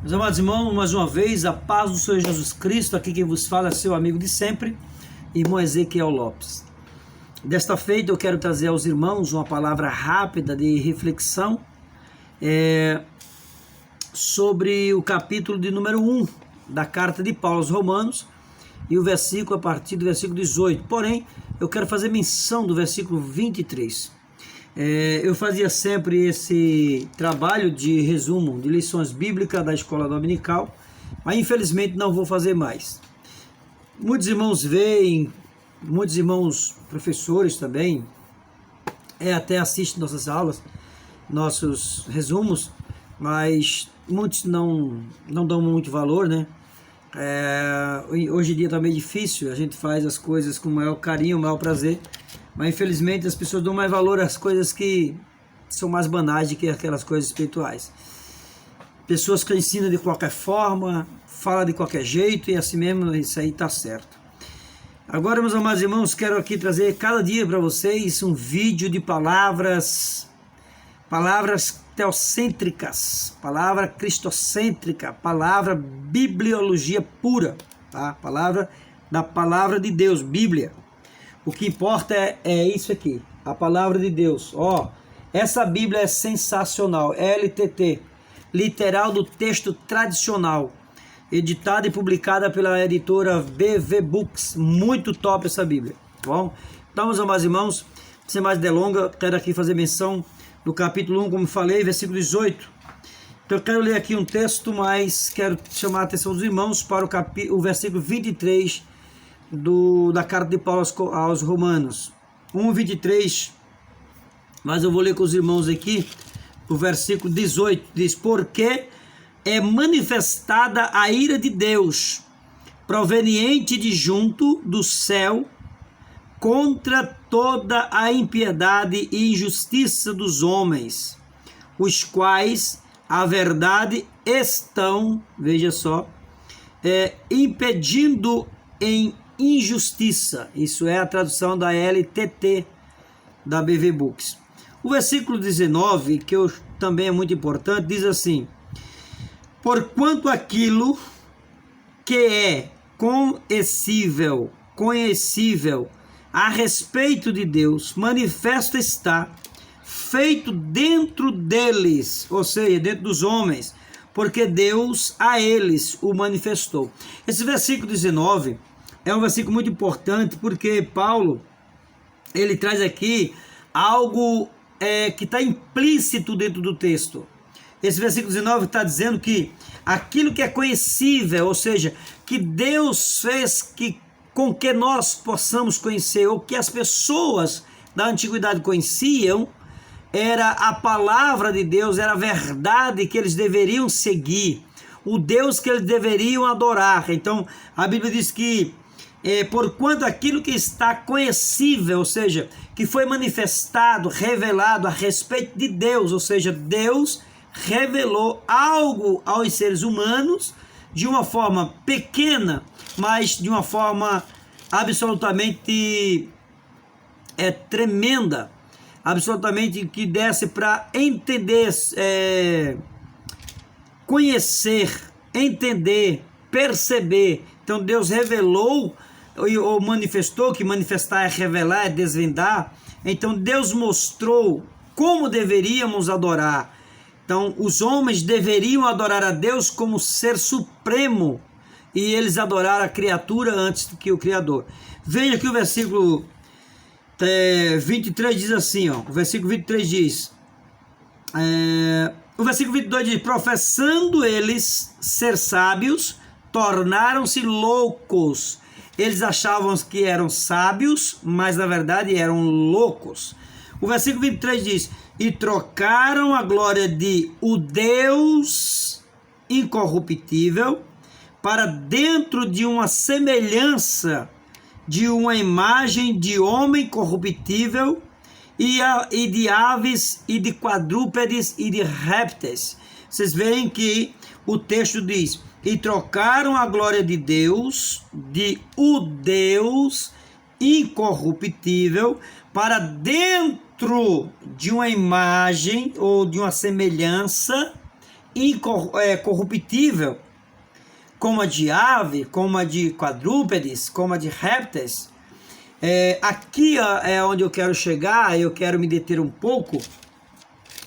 Meus amados irmãos, mais uma vez, a paz do Senhor Jesus Cristo, aqui quem vos fala é seu amigo de sempre, irmão Ezequiel Lopes. Desta feita eu quero trazer aos irmãos uma palavra rápida de reflexão sobre o capítulo de número 1 da carta de Paulo aos Romanos e o versículo a partir do versículo 18. Porém, eu quero fazer menção do versículo 23. Eu fazia sempre esse trabalho de resumo de lições bíblicas da escola dominical, mas infelizmente não vou fazer mais. Muitos irmãos veem, muitos irmãos professores também, até assistem nossas aulas, nossos resumos, mas muitos não dão muito valor, né? Hoje em dia está meio difícil, a gente faz as coisas com o maior carinho, o maior prazer, mas infelizmente as pessoas dão mais valor às coisas que são mais banais do que aquelas coisas espirituais. Pessoas que ensinam de qualquer forma, falam de qualquer jeito e assim mesmo isso aí está certo. Agora, meus amados irmãos, quero aqui trazer cada dia para vocês um vídeo de palavras teocêntricas, palavra cristocêntrica, palavra bibliologia pura, tá? Da palavra de Deus, Bíblia. O que importa é isso aqui, a palavra de Deus. Essa Bíblia é sensacional, LTT, literal do texto tradicional, editada e publicada pela editora BV Books. Muito top essa Bíblia, tá bom? Então, meus amados irmãos, sem mais delongas, quero aqui fazer menção do capítulo 1, como falei, versículo 18. Então eu quero ler aqui um texto, mas quero chamar a atenção dos irmãos para o versículo 23 da carta de Paulo aos Romanos. 1:23, mas eu vou ler com os irmãos aqui, o versículo 18, diz: porque é manifestada a ira de Deus, proveniente de junto do céu, contra toda a impiedade e injustiça dos homens, os quais a verdade estão, veja só, impedindo em injustiça. Isso é a tradução da LTT da BV Books. O versículo 19, que também é muito importante, diz porquanto aquilo que é conhecível a respeito de Deus, manifesto está, feito dentro deles, ou seja, dentro dos homens, porque Deus a eles o manifestou. Esse versículo 19 é um versículo muito importante, porque Paulo, ele traz aqui algo que está implícito dentro do texto. Esse versículo 19 está dizendo que aquilo que é conhecível, ou seja, que Deus fez com que nós possamos conhecer, ou que as pessoas da antiguidade conheciam, era a palavra de Deus, era a verdade que eles deveriam seguir, o Deus que eles deveriam adorar. Então a Bíblia diz que porquanto aquilo que está conhecível, ou seja, que foi manifestado, revelado a respeito de Deus, ou seja, Deus revelou algo aos seres humanos de uma forma pequena, mas de uma forma absolutamente tremenda, absolutamente que desse para entender, conhecer, entender, perceber. Então Deus revelou ou manifestou, que manifestar é revelar, é desvendar. Então Deus mostrou como deveríamos adorar. Então os homens deveriam adorar a Deus como ser supremo, e eles adoraram a criatura antes do que o Criador. Veja que o versículo 23 diz assim, o versículo 23 diz, o versículo 22 diz: professando eles ser sábios, tornaram-se loucos. Eles achavam que eram sábios, mas na verdade eram loucos. O versículo 23 diz: e trocaram a glória de o Deus incorruptível para dentro de uma semelhança de uma imagem de homem corruptível e de aves e de quadrúpedes e de répteis. Vocês veem que o texto diz: e trocaram a glória de Deus, de o Deus incorruptível, para dentro de uma imagem ou de uma semelhança corruptível, como a de ave, como a de quadrúpedes, como a de répteis. Aqui é onde eu quero chegar, eu quero me deter um pouco.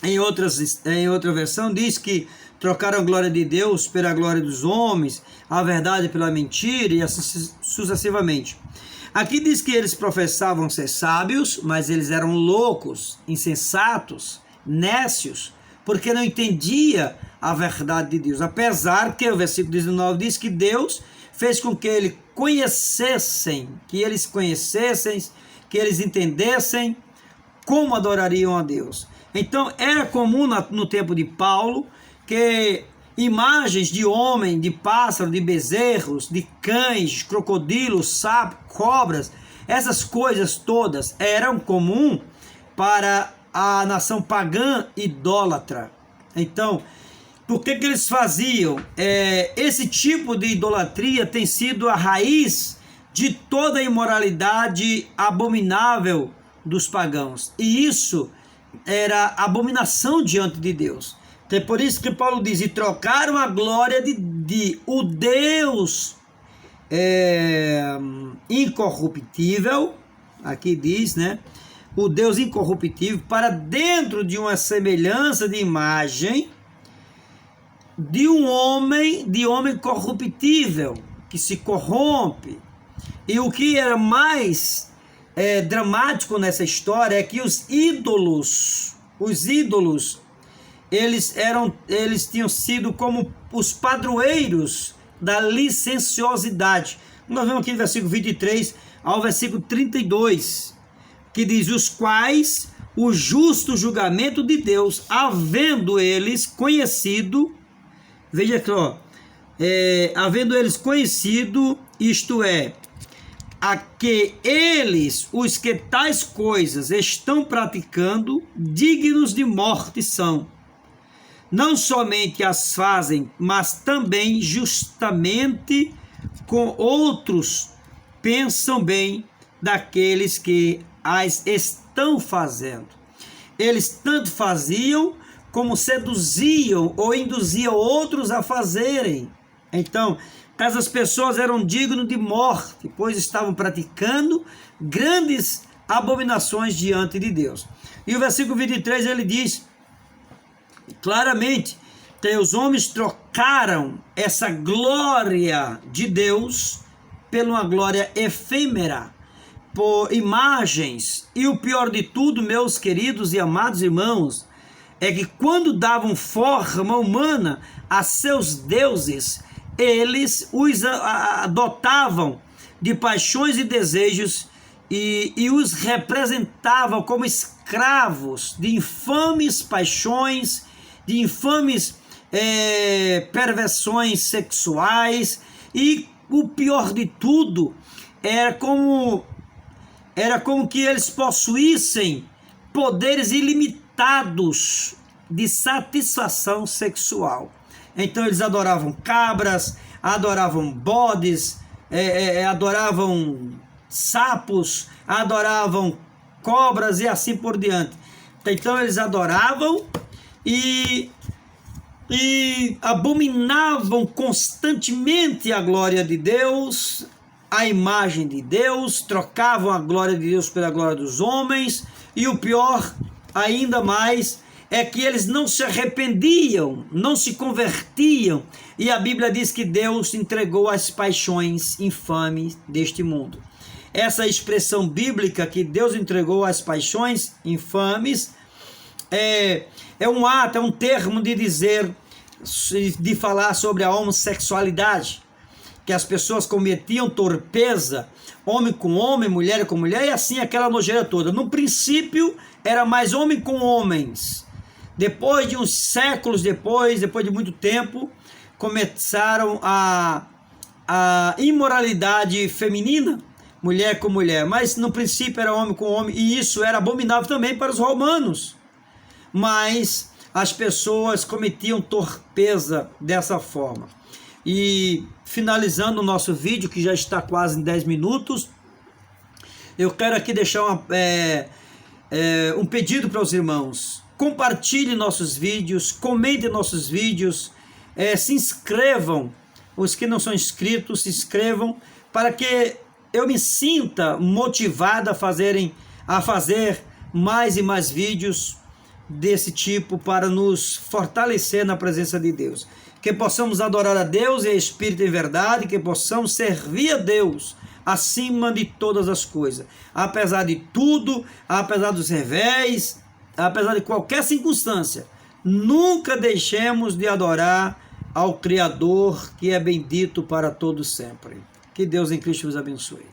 Em outra versão diz que trocaram a glória de Deus pela glória dos homens, a verdade pela mentira, e assim sucessivamente. Aqui diz que eles professavam ser sábios, mas eles eram loucos, insensatos, nécios, porque não entendia a verdade de Deus. Apesar que o versículo 19 diz que Deus fez com que eles conhecessem, que eles entendessem como adorariam a Deus. Então era comum no tempo de Paulo que imagens de homem, de pássaro, de bezerros, de cães, crocodilos, sapos, cobras, essas coisas todas eram comum para a nação pagã idólatra. Então, por que eles faziam? Esse tipo de idolatria tem sido a raiz de toda a imoralidade abominável dos pagãos. E isso era abominação diante de Deus. Então é por isso que Paulo diz, e trocaram a glória de o Deus incorruptível, aqui diz, né? O Deus incorruptível, para dentro de uma semelhança de imagem de homem corruptível, que se corrompe. E o que era mais dramático nessa história é que os ídolos, eles tinham sido como os padroeiros da licenciosidade. Nós vemos aqui no versículo 23 ao versículo 32, que diz, os quais o justo julgamento de Deus, havendo eles conhecido, veja aqui, havendo eles conhecido, isto é, a que eles, os que tais coisas estão praticando, dignos de morte são. Não somente as fazem, mas também justamente com outros pensam bem daqueles que as estão fazendo. Eles tanto faziam como seduziam ou induziam outros a fazerem. Então, essas pessoas eram dignas de morte, pois estavam praticando grandes abominações diante de Deus. E o versículo 23 ele diz claramente que os homens trocaram essa glória de Deus por uma glória efêmera, por imagens. E o pior de tudo, meus queridos e amados irmãos, é que quando davam forma humana a seus deuses, eles os adotavam de paixões e desejos e os representavam como escravos de infames paixões, de infames perversões sexuais. E o pior de tudo era como que eles possuíssem poderes ilimitados de satisfação sexual. Então eles adoravam cabras, adoravam bodes, adoravam sapos, adoravam cobras e assim por diante. Então eles adoravam e abominavam constantemente a glória de Deus, a imagem de Deus, trocavam a glória de Deus pela glória dos homens. E o pior ainda mais é que eles não se arrependiam, não se convertiam, e a Bíblia diz que Deus entregou as paixões infames deste mundo. Essa expressão bíblica, que Deus entregou as paixões infames, é um ato, é um termo de falar sobre a homossexualidade, que as pessoas cometiam torpeza, homem com homem, mulher com mulher, e assim aquela nojeira toda. No princípio era mais homem com homens. Depois de uns séculos depois de muito tempo, começaram a imoralidade feminina, mulher com mulher. Mas no princípio era homem com homem, e isso era abominável também para os romanos. Mas as pessoas cometiam torpeza dessa forma. E finalizando o nosso vídeo, que já está quase em 10 minutos, eu quero aqui deixar um pedido para os irmãos. compartilhe nossos vídeos, comente nossos vídeos, se inscrevam, os que não são inscritos, se inscrevam, para que eu me sinta motivado a fazer mais e mais vídeos desse tipo para nos fortalecer na presença de Deus. Que possamos adorar a Deus em espírito e verdade, que possamos servir a Deus acima de todas as coisas. Apesar de tudo, apesar dos revés, apesar de qualquer circunstância, nunca deixemos de adorar ao Criador, que é bendito para todos sempre. Que Deus em Cristo vos abençoe.